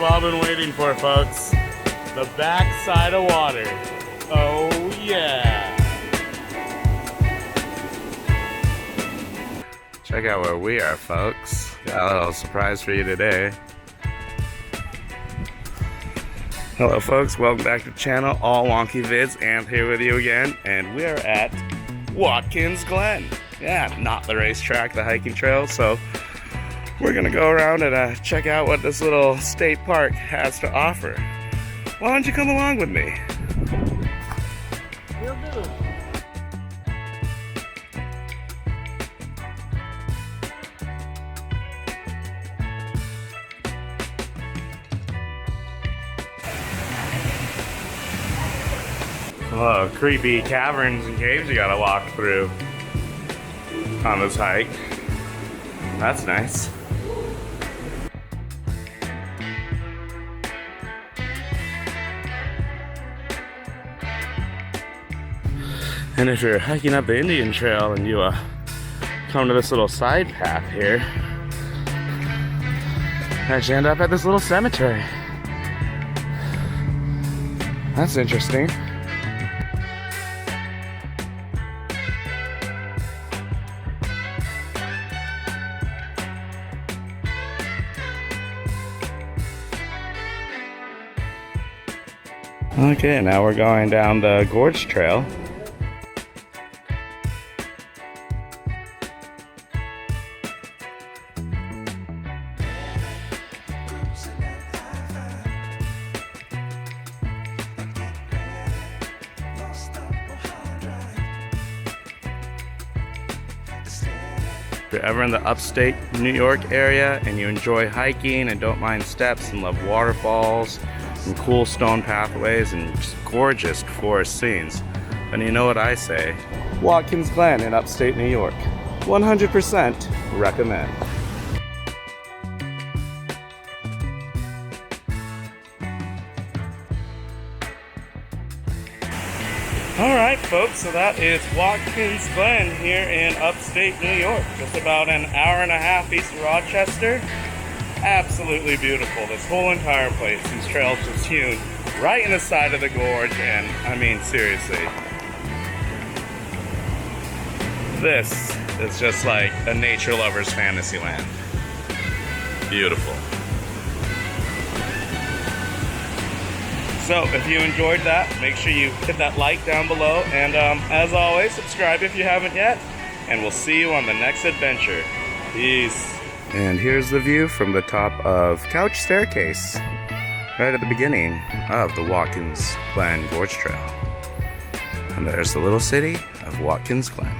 we've all been waiting for, folks. The backside of water. Oh yeah. Check out where we are, folks. Got a little surprise for you today. Hello folks, welcome back to the channel, All Wonky Vids, and here with you again, and we are at Watkins Glen. Yeah, not the racetrack, the hiking trail, so we're gonna go around and check out what this little state park has to offer. Why don't you come along with me? Will do. Oh, creepy caverns and caves you gotta walk through on this hike. That's nice. And if you're hiking up the Indian Trail and you come to this little side path here, you actually end up at this little cemetery. That's interesting. Okay, now we're going down the Gorge Trail. If you're ever in the upstate New York area and you enjoy hiking and don't mind steps and love waterfalls and cool stone pathways and just gorgeous forest scenes, then you know what I say. Watkins Glen in upstate New York. 100% recommend. Alright folks, so that is Watkins Glen here in upstate New York. Just about an hour and a half east of Rochester. Absolutely beautiful, this whole entire place. These trails just hewn right in the side of the gorge, and I mean seriously, this is just like a nature lover's fantasy land. Beautiful. So if you enjoyed that, make sure you hit that like down below, and as always, subscribe if you haven't yet, and we'll see you on the next adventure. Peace. And here's the view from the top of Couch Staircase, right at the beginning of the Watkins Glen Gorge Trail. And there's the little city of Watkins Glen.